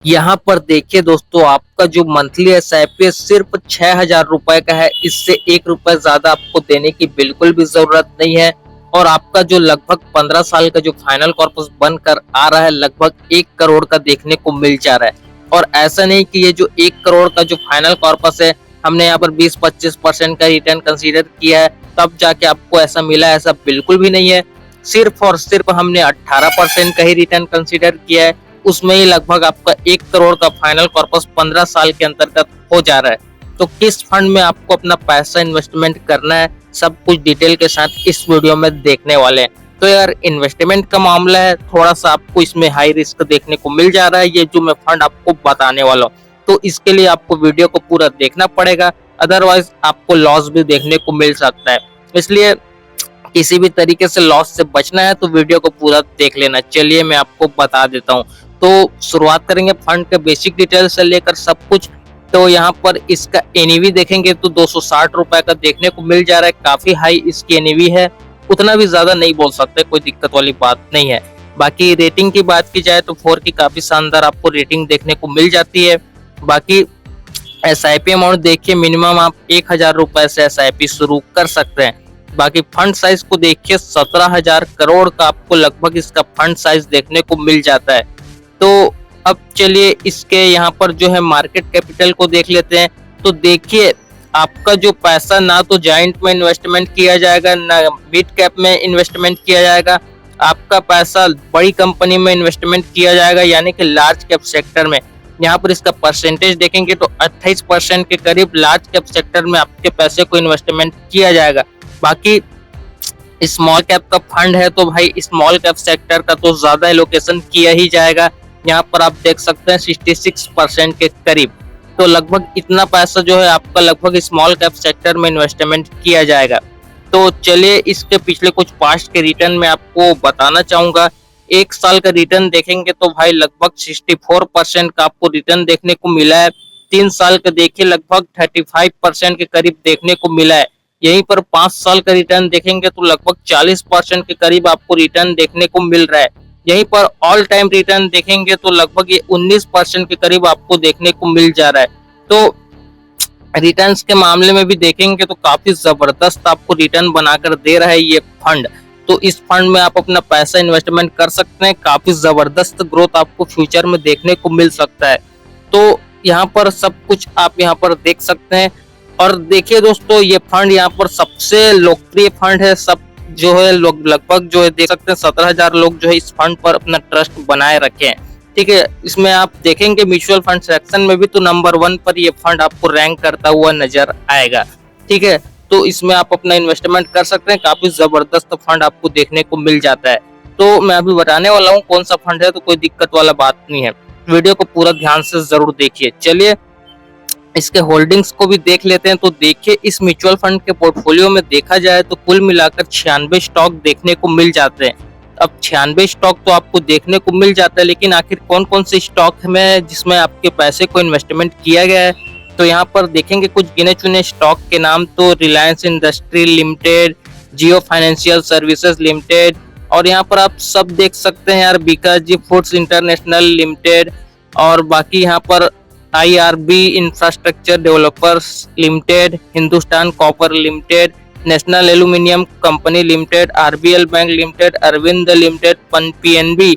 यहाँ पर देखिए दोस्तों, आपका जो मंथली एसआईपी है सिर्फ 6,000 रुपए का है। इससे 1 रुपए ज्यादा आपको देने की बिल्कुल भी जरूरत नहीं है। और आपका जो लगभग 15 साल का जो फाइनल कॉर्पस बनकर आ रहा है, लगभग 1 करोड़ का देखने को मिल जा रहा है। और ऐसा नहीं कि ये जो 1 करोड़ का जो फाइनल कॉर्पस है, हमने यहाँ पर 20-25% का रिटर्न कंसीडर किया है तब जाके आपको ऐसा मिला, ऐसा बिल्कुल भी नहीं है। सिर्फ और सिर्फ हमने 18% का ही रिटर्न कंसीडर किया है। उसमें ही लगभग आपका 1 करोड़ का फाइनल कॉर्पस 15 साल के अंतर्गत हो जा रहा है। तो किस फंड में आपको अपना पैसा इन्वेस्टमेंट करना है, सब कुछ डिटेल के साथ इस वीडियो में देखने वाले हैं। तो यार, इन्वेस्टमेंट का मामला है, थोड़ा सा आपको इसमें हाई रिस्क देखने को मिल जा रहा है, ये जो मैं फंड आपको बताने वाला हूँ। तो इसके लिए आपको वीडियो को पूरा देखना पड़ेगा, अदरवाइज आपको लॉस भी देखने को मिल सकता है। इसलिए किसी भी तरीके से लॉस से बचना है तो वीडियो को पूरा देख लेना। चलिए मैं आपको बता देता हूँ। तो शुरुआत करेंगे फंड के बेसिक डिटेल से लेकर सब कुछ। तो यहाँ पर इसका एनईवी देखेंगे तो 260 रुपए का देखने को मिल जा रहा है, काफी हाई इसकी एनईवी है। उतना भी ज्यादा नहीं बोल सकते, कोई दिक्कत वाली बात नहीं है। बाकी रेटिंग की बात की जाए तो 4 की काफी शानदार आपको रेटिंग देखने को मिल जाती है। बाकी एसआईपी अमाउंट देखिए, मिनिमम आप 1,000 रुपए से एसआईपी शुरू कर सकते हैं। बाकी फंड साइज को देखिए, 17,000 करोड़ का आपको लगभग इसका फंड साइज देखने को मिल जाता है। तो अब चलिए इसके यहाँ पर जो है मार्केट कैपिटल को देख लेते हैं। तो देखिए, आपका जो पैसा ना तो जाइंट में इन्वेस्टमेंट किया जाएगा, ना मिड कैप में इन्वेस्टमेंट किया जाएगा। आपका पैसा बड़ी कंपनी में इन्वेस्टमेंट किया जाएगा, यानी कि लार्ज कैप सेक्टर में। यहाँ पर इसका परसेंटेज देखेंगे तो 28% के करीब लार्ज कैप सेक्टर में आपके पैसे को इन्वेस्टमेंट किया जाएगा। बाकी स्मॉल कैप का फंड है तो भाई स्मॉल कैप सेक्टर का तो ज्यादा एलोकेशन किया ही जाएगा। यहाँ पर आप देख सकते हैं 66% के करीब। तो लगभग इतना पैसा जो है आपका लगभग स्मॉल कैप सेक्टर में इन्वेस्टमेंट किया जाएगा। तो चलिए इसके पिछले कुछ पास्ट के रिटर्न में आपको बताना चाहूंगा। 1 साल का रिटर्न देखेंगे तो भाई लगभग 64% का आपको रिटर्न देखने को मिला है। 3 साल का देखिए लगभग 35% के करीब देखने को मिला है। यहीं पर 5 साल का रिटर्न देखेंगे तो लगभग 40% के करीब आपको रिटर्न देखने को मिल रहा है। यहीं पर ऑल टाइम रिटर्न देखेंगे तो लगभग ये 19% के करीब आपको देखने को मिल जा रहा है। तो रिटर्न्स के मामले में भी देखेंगे तो काफी जबरदस्त आपको रिटर्न बनाकर दे रहा है ये फंड। तो इस फंड में आप अपना पैसा इन्वेस्टमेंट कर सकते हैं, काफी जबरदस्त ग्रोथ आपको फ्यूचर में देखने को मिल सकता है। तो यहाँ पर सब कुछ आप यहाँ पर देख सकते हैं। और देखिए दोस्तों, ये फंड यहाँ पर सबसे लोकप्रिय फंड है। सब जो है लोग लगभग जो है देख सकते हैं 17,000 लोग जो है इस फंड पर अपना ट्रस्ट बनाए रखे हैं। ठीक है, इसमें आप देखेंगे म्यूचुअल फंड सेक्शन में भी तो नंबर 1 पर ये फंड आपको रैंक करता हुआ नजर आएगा। ठीक है, तो इसमें आप अपना इन्वेस्टमेंट कर सकते हैं, काफी जबरदस्त फंड आपको देखने को मिल जाता है। तो मैं अभी बताने वाला हूँ कौन सा फंड है, तो कोई दिक्कत वाला बात नहीं है। वीडियो को पूरा ध्यान से जरूर देखिए। चलिए इसके होल्डिंग्स को भी देख लेते हैं। तो देखिए, इस म्यूचुअल फंड के पोर्टफोलियो में देखा जाए तो कुल मिलाकर 96 स्टॉक देखने को मिल जाते हैं। अब 96 स्टॉक तो आपको देखने को मिल जाता है, लेकिन आखिर कौन कौन से स्टॉक में जिसमें आपके पैसे को इन्वेस्टमेंट किया गया है, तो यहाँ पर देखेंगे कुछ गिने चुने स्टॉक के नाम। तो रिलायंस इंडस्ट्री लिमिटेड, जियो फाइनेंशियल सर्विसेज लिमिटेड, और यहाँ पर आप सब देख सकते हैं यार, बीकाजी फूड्स इंटरनेशनल लिमिटेड, और बाकी यहाँ पर IRB Infrastructure Developers Limited, Hindustan Copper Limited, National Aluminium Company Limited, RBL Bank Limited, Arvind Limited, PNB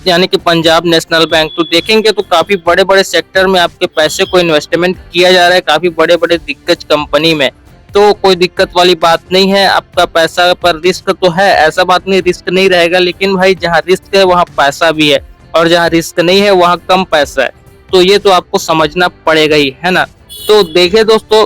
यानी कि पंजाब नेशनल बैंक। तो देखेंगे तो काफी बड़े बड़े सेक्टर में आपके पैसे को इन्वेस्टमेंट किया जा रहा है, काफी बड़े बड़े दिग्गज कंपनी में। तो कोई दिक्कत वाली बात नहीं है। आपका पैसा पर रिस्क तो है, ऐसा बात नहीं रिस्क नहीं रहेगा, लेकिन भाई जहाँ रिस्क है वहाँ पैसा भी है, और जहाँ रिस्क नहीं है वहाँ कम पैसा है। तो ये तो आपको समझना पड़ेगा ही, है ना। तो देखिए दोस्तों,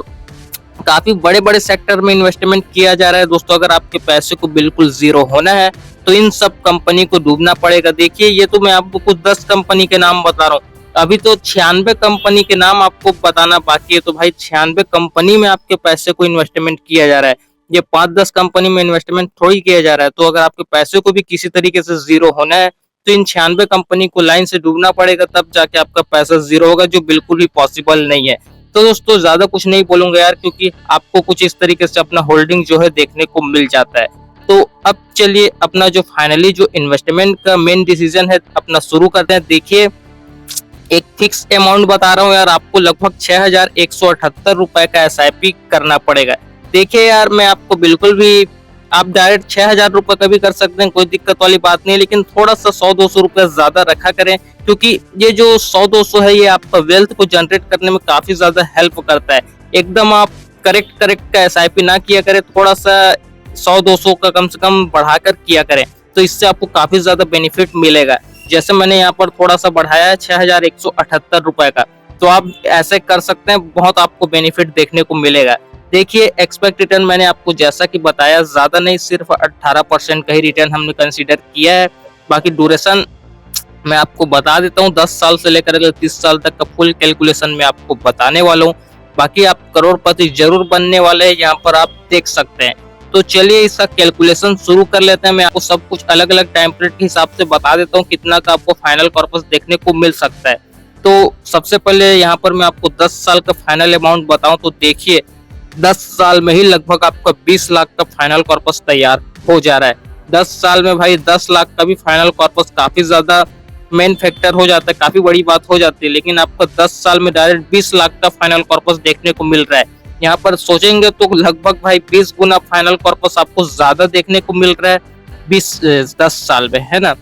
काफी बड़े बड़े सेक्टर में इन्वेस्टमेंट किया जा रहा है दोस्तों। अगर आपके पैसे को बिल्कुल जीरो होना है तो इन सब कंपनी को डूबना पड़ेगा। देखिए, ये तो मैं आपको कुछ 10 कंपनी के नाम बता रहा हूँ, अभी तो 96 कंपनी के नाम आपको बताना बाकी है। तो भाई 96 कंपनी में आपके पैसे को इन्वेस्टमेंट किया जा रहा है, ये 5-10 कंपनी में इन्वेस्टमेंट थोड़ी किया जा रहा है। तो अगर आपके पैसे को भी किसी तरीके से जीरो होना है तो इन 96 कंपनी को लाइन से डूबना पड़ेगा, तब जाके आपका पैसा जीरो होगा, जो बिल्कुल भी पॉसिबल नहीं है। तो दोस्तों ज्यादा कुछ नहीं बोलूंगा यार, क्योंकि आपको कुछ इस तरीके से अपना होल्डिंग जो है देखने को मिल जाता है। तो अब चलिए अपना जो फाइनली जो इन्वेस्टमेंट का मेन डिसीजन है अपना शुरू करते हैं। देखिए, एक फिक्स अमाउंट बता रहा हूँ यार, आपको लगभग 6,178 रुपए का एसआईपी करना पड़ेगा। देखिए यार, मैं आपको बिल्कुल भी, आप डायरेक्ट 6,000 रुपए का भी कर सकते हैं, कोई दिक्कत वाली बात नहीं है, लेकिन थोड़ा सा 100-200 रुपए ज्यादा रखा करें, क्योंकि ये जो 100-200 है ये आपका वेल्थ को जनरेट करने में काफी ज्यादा हेल्प करता है। एकदम आप करेक्ट करेक्ट का एसआईपी ना किया करें, थोड़ा सा 100-200 का कम से कम बढ़ाकर किया करें, तो इससे आपको काफी ज्यादा बेनिफिट मिलेगा। जैसे मैंने यहाँ पर थोड़ा सा बढ़ाया है 6,178 रुपए का, तो आप ऐसे कर सकते हैं, बहुत आपको बेनिफिट देखने को मिलेगा। देखिए, एक्सपेक्ट रिटर्न मैंने आपको जैसा कि बताया, ज्यादा नहीं, सिर्फ 18% का ही रिटर्न हमने कंसीडर किया है। बाकी ड्यूरेशन मैं आपको बता देता हूँ, 10 साल से लेकर 30 साल तक का फुल कैलकुलेशन मैं आपको बताने वाला हूँ। बाकी आप करोड़पति जरूर बनने वाले हैं, यहाँ पर आप देख सकते हैं। तो चलिए इसका कैलकुलेशन शुरू कर लेते हैं। मैं आपको सब कुछ अलग अलग टाइम पीरियड के हिसाब से बता देता हूँ कितना का आपको फाइनल कॉर्पस देखने को मिल सकता है। तो सबसे पहले यहाँ पर मैं आपको 10 साल का फाइनल अमाउंट बताऊं, तो देखिए 10 साल में ही लगभग आपका 20 लाख का फाइनल कॉर्पस तैयार हो जा रहा है। 10 साल में भाई 10 लाख का भी फाइनल कॉर्पस काफी ज्यादा मेन फैक्टर हो जाता है, काफी बड़ी बात हो जाती है, लेकिन आपको 10 साल में डायरेक्ट 20 लाख का फाइनल कॉर्पस देखने को मिल रहा है। यहाँ पर सोचेंगे तो लगभग भाई 20 गुना फाइनल कॉर्पस आपको ज्यादा देखने को मिल रहा है 10 साल में, है ना।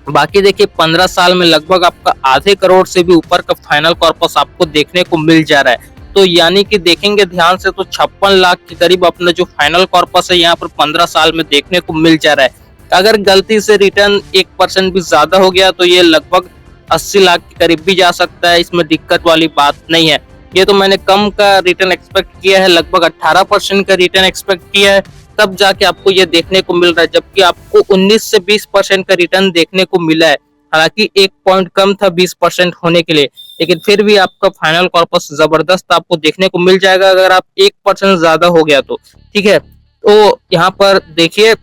बाकी देखिए 15 साल में लगभग आपका आधे करोड़ से भी ऊपर का फाइनल कॉर्पस आपको देखने को मिल जा रहा है। तो यानी कि देखेंगे ध्यान से तो 56 लाख के करीब अपना जो फाइनल कॉर्पस है यहाँ पर 15 साल में देखने को मिल जा रहा है। अगर गलती से रिटर्न 1% भी ज्यादा हो गया तो ये लगभग 80 लाख के करीब भी जा सकता है, इसमें दिक्कत वाली बात नहीं है। ये तो मैंने कम का रिटर्न एक्सपेक्ट किया है, लगभग 18% का रिटर्न एक्सपेक्ट किया है, तब जाके आपको ये देखने को मिल रहा है, जबकि आपको 19 से 20% का रिटर्न देखने को मिला है। हालांकि 1 पॉइंट कम था 20% होने के लिए, लेकिन फिर भी आपका फाइनल कॉर्पस जबरदस्त आपको देखने को मिल जाएगा अगर आप 1% ज्यादा हो गया तो, ठीक है। तो यहाँ पर देखिए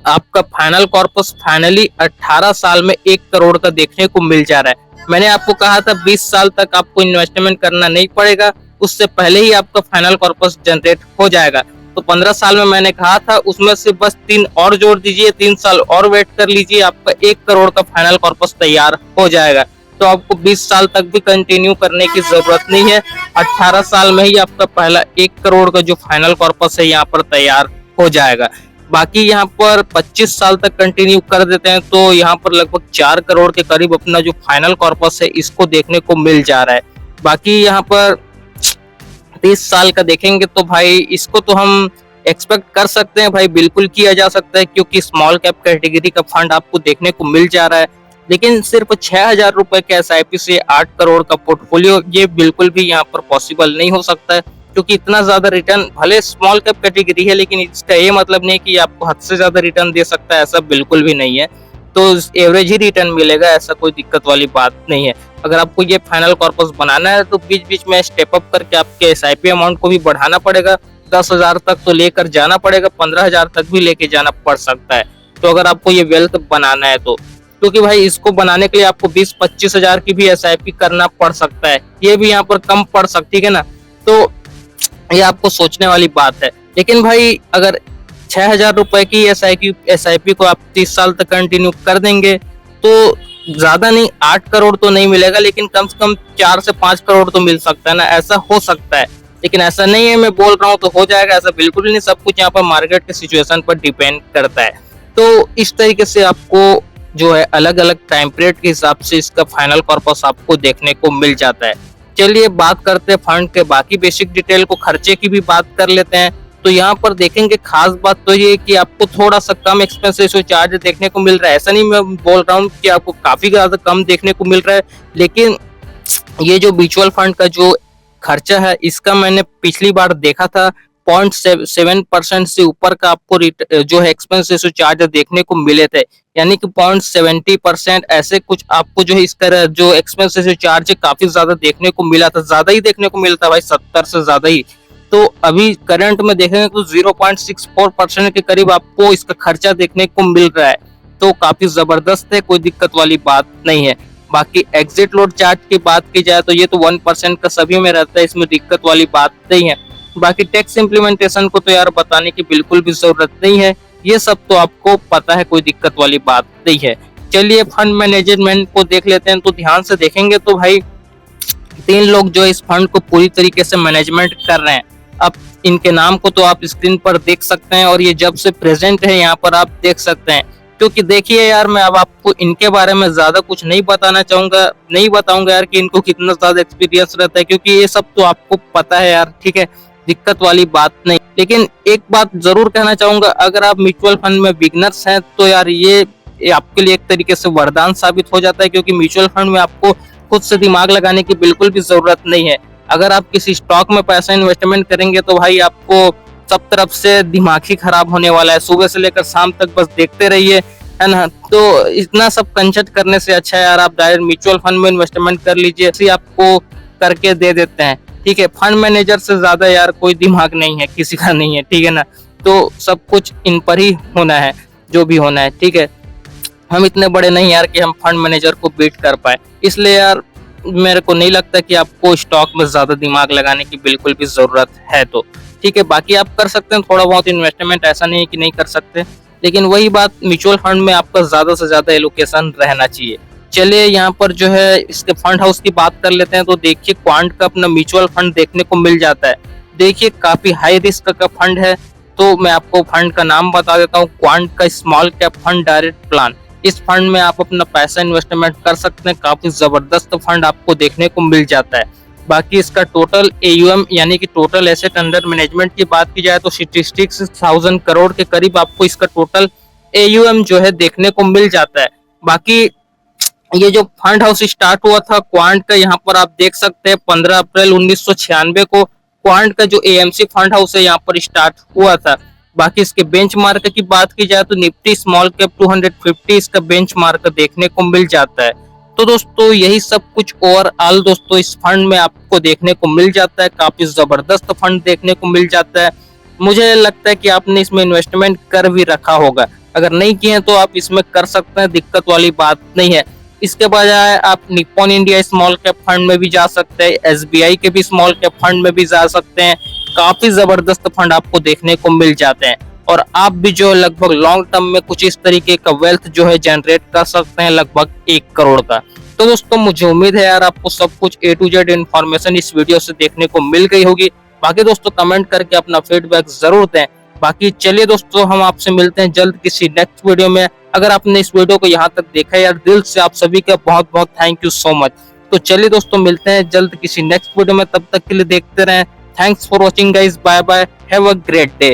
आपका फाइनल कॉर्पस फाइनली 18 साल में 1 करोड़ का देखने को मिल जा रहा है। मैंने आपको कहा था 20 साल तक आपको इन्वेस्टमेंट करना नहीं पड़ेगा, उससे पहले ही आपका फाइनल कॉर्पस जनरेट हो जाएगा। तो 15 साल में मैंने कहा था, उसमें से बस 3 और जोड़ दीजिए, 3 साल और वेट कर लीजिए, आपका 1 करोड़ का फाइनल कॉर्पस तैयार हो जाएगा। तो आपको 20 साल तक भी कंटिन्यू करने की जरूरत नहीं है, 18 साल में ही आपका पहला 1 करोड़ का जो फाइनल कॉर्पस है यहाँ पर तैयार हो जाएगा। बाकी यहाँ पर 25 साल तक कंटिन्यू कर देते हैं तो यहाँ पर लगभग 4 करोड़ के करीब अपना जो फाइनल कॉर्पस है इसको देखने को मिल जा रहा है। बाकी यहाँ पर 30 साल का देखेंगे तो भाई इसको तो हम एक्सपेक्ट कर सकते हैं भाई, बिल्कुल किया जा सकता है, क्योंकि स्मॉल कैप कैटेगरी का फंड आपको देखने को मिल जा रहा है। लेकिन सिर्फ 6,000 रुपए के एसआईपी से 8 करोड़ का पोर्टफोलियो, ये बिल्कुल भी यहाँ पर पॉसिबल नहीं हो सकता है, क्योंकि इतना ज्यादा रिटर्न, भले स्मॉल कैप कैटेगरी है, लेकिन इसका ये मतलब नहीं कि आपको हद से ज्यादा रिटर्न दे सकता है, ऐसा बिल्कुल भी नहीं है। तो एवरेज ही रिटर्न मिलेगा, ऐसा कोई दिक्कत वाली बात नहीं है। अगर आपको ये फाइनल कॉर्पस बनाना है तो बीच बीच में स्टेप अप करके आपके एसआईपी अमाउंट को भी बढ़ाना पड़ेगा, 10,000 तक तो लेकर जाना पड़ेगा, 15,000 तक भी लेके जाना पड़ सकता है। तो अगर आपको ये वेल्थ बनाना है तो, क्योंकि भाई इसको बनाने के लिए आपको 20-25 हजार की भी एसआईपी करना पड़ सकता है, ये भी यहाँ पर कम पड़ सकती है ना। तो ये आपको सोचने वाली बात है। लेकिन भाई अगर 6,000 रुपए की एसआईपी को आप 30 साल तक कंटिन्यू कर देंगे तो ज्यादा नहीं, 8 करोड़ तो नहीं मिलेगा, लेकिन कम से कम 4 से 5 करोड़ तो मिल सकता है ना, ऐसा हो सकता है। लेकिन ऐसा नहीं है मैं बोल रहा हूँ तो हो जाएगा, ऐसा बिल्कुल नहीं, सब कुछ यहाँ पर मार्केट के सिचुएशन पर डिपेंड करता है। तो इस तरीके से आपको जो है अलग अलग टाइम पीरियड के हिसाब से इसका फाइनल कॉर्पस आपको देखने को मिल जाता है। चलिए बात करते हैं फंड के बाकी बेसिक डिटेल को, खर्चे की भी बात कर लेते हैं। तो यहाँ पर देखेंगे खास बात तो ये कि आपको थोड़ा सा कम एक्सपेंस रेशियो चार्ज देखने को मिल रहा है। ऐसा नहीं मैं बोल रहा हूँ कि आपको काफी ज्यादा कम देखने को मिल रहा है, लेकिन ये जो म्यूचुअल फंड का जो खर्चा है इसका मैंने पिछली बार देखा था 0.7% से ऊपर का आपको जो है एक्सपेंस रेशियो चार्ज देखने को मिले थे, यानी कि 0.70% ऐसे कुछ आपको जो है इसका जो एक्सपेंस रेशियो चार्ज है काफी ज्यादा देखने को मिला था, ज्यादा ही देखने को मिलता भाई, 70 से ज्यादा ही। तो अभी करंट में देखेंगे तो 0.64% के करीब आपको इसका खर्चा देखने को मिल रहा है, तो काफी जबरदस्त है, कोई दिक्कत वाली बात नहीं है। बाकी एग्जिट लोड चार्ज की बात की जाए तो ये तो 1% का सभी में रहता है, इसमें दिक्कत वाली बात नहीं है। बाकी टैक्स इम्प्लीमेंटेशन को तो यार बताने की बिल्कुल भी जरूरत नहीं है, ये सब तो आपको पता है, कोई दिक्कत वाली बात नहीं है। चलिए फंड मैनेजमेंट को देख लेते हैं। तो ध्यान से देखेंगे तो भाई 3 लोग जो इस फंड को पूरी तरीके से मैनेजमेंट कर रहे हैं। अब इनके नाम को तो आप स्क्रीन पर देख सकते हैं और ये जब से प्रेजेंट है यहाँ पर आप देख सकते हैं। क्योंकि देखिए यार, मैं अब आपको इनके बारे में ज्यादा कुछ नहीं बताऊंगा यार कि इनको कितना ज्यादा एक्सपीरियंस रहता है, क्योंकि ये सब तो आपको पता है यार, ठीक है, दिक्कत वाली बात नहीं। लेकिन एक बात जरूर कहना चाहूंगा, अगर आप म्यूचुअल फंड में बिगनर्स हैं तो यार ये आपके लिए एक तरीके से वरदान साबित हो जाता है, क्योंकि म्यूचुअल फंड में आपको खुद से दिमाग लगाने की बिल्कुल भी जरूरत नहीं है। अगर आप किसी स्टॉक में पैसा इन्वेस्टमेंट करेंगे तो भाई आपको सब तरफ से दिमाग ही खराब होने वाला है, सुबह से लेकर शाम तक बस देखते रहिए, है ना। तो इतना सब कंचट करने से अच्छा है यार आप डायरेक्ट म्यूचुअल फंड में इन्वेस्टमेंट कर लीजिए, ऐसे आपको करके दे देते हैं, ठीक है। फंड मैनेजर से ज्यादा यार कोई दिमाग नहीं है, किसी का नहीं है, ठीक है ना। तो सब कुछ इन पर ही होना है, जो भी होना है, ठीक है। हम इतने बड़े नहीं यार कि हम फंड मैनेजर को बीट कर पाए, इसलिए यार मेरे को नहीं लगता कि आपको स्टॉक में ज्यादा दिमाग लगाने की बिल्कुल भी जरूरत है। तो ठीक है, बाकी आप कर सकते हैं थोड़ा बहुत इन्वेस्टमेंट, ऐसा नहीं है कि नहीं कर सकते, लेकिन वही बात, म्यूचुअल फंड में आपका ज्यादा से ज्यादा एलोकेशन रहना चाहिए। चलिए यहाँ पर जो है इसके फंड हाउस की बात कर लेते हैं। तो देखिए क्वांट का अपना म्यूचुअल फंड देखने को मिल जाता है। देखिए काफी हाई रिस्क का फंड है। तो मैं आपको फंड का नाम बता देता हूँ, क्वांट का small cap fund direct plan. इस फंड में आप अपना पैसा इन्वेस्टमेंट कर सकते हैं, काफी जबरदस्त फंड आपको देखने को मिल जाता है। बाकी इसका टोटल AUM यानी कि टोटल एसेट अंडर मैनेजमेंट की बात की जाए तो 66,000 करोड़ के करीब आपको इसका टोटल AUM जो है देखने को मिल जाता है। बाकी ये जो फंड हाउस स्टार्ट हुआ था क्वांट का, यहाँ पर आप देख सकते हैं 15 अप्रैल 1996 को क्वांट का जो AMC फंड हाउस है यहाँ पर स्टार्ट हुआ था। बाकी इसके बेंचमार्क की बात की जाए तो निफ्टी स्मॉल कैप 250 इसका बेंचमार्क देखने को मिल जाता है। तो दोस्तों यही सब कुछ ओवरऑल दोस्तों इस फंड में आपको देखने को मिल जाता है, काफी जबरदस्त फंड देखने को मिल जाता है। मुझे लगता है कि आपने इसमें इन्वेस्टमेंट कर भी रखा होगा, अगर नहीं किए तो आप इसमें कर सकते हैं, दिक्कत वाली बात नहीं है। इसके बजाय आप Nippon India small cap fund में भी जा सकते हैं, SBI के भी स्मॉल कैप फंड में भी जा सकते हैं, काफी जबरदस्त फंड आपको देखने को मिल जाते हैं। और आप भी जो लगभग लॉन्ग टर्म में कुछ इस तरीके का वेल्थ जो है जनरेट कर सकते हैं, लगभग 1 करोड़ का। तो दोस्तों मुझे उम्मीद है यार आपको सब कुछ A to Z इन्फॉर्मेशन इस वीडियो से देखने को मिल गई होगी। बाकी दोस्तों कमेंट करके अपना फीडबैक जरूर दें। बाकी चलिए दोस्तों हम आपसे मिलते हैं जल्द किसी नेक्स्ट वीडियो में। अगर आपने इस वीडियो को यहाँ तक देखा यार, दिल से आप सभी का बहुत बहुत थैंक यू सो मच। तो चलिए दोस्तों मिलते हैं जल्द किसी नेक्स्ट वीडियो में, तब तक के लिए देखते रहें। Thanks for watching guys, bye bye, have a great day.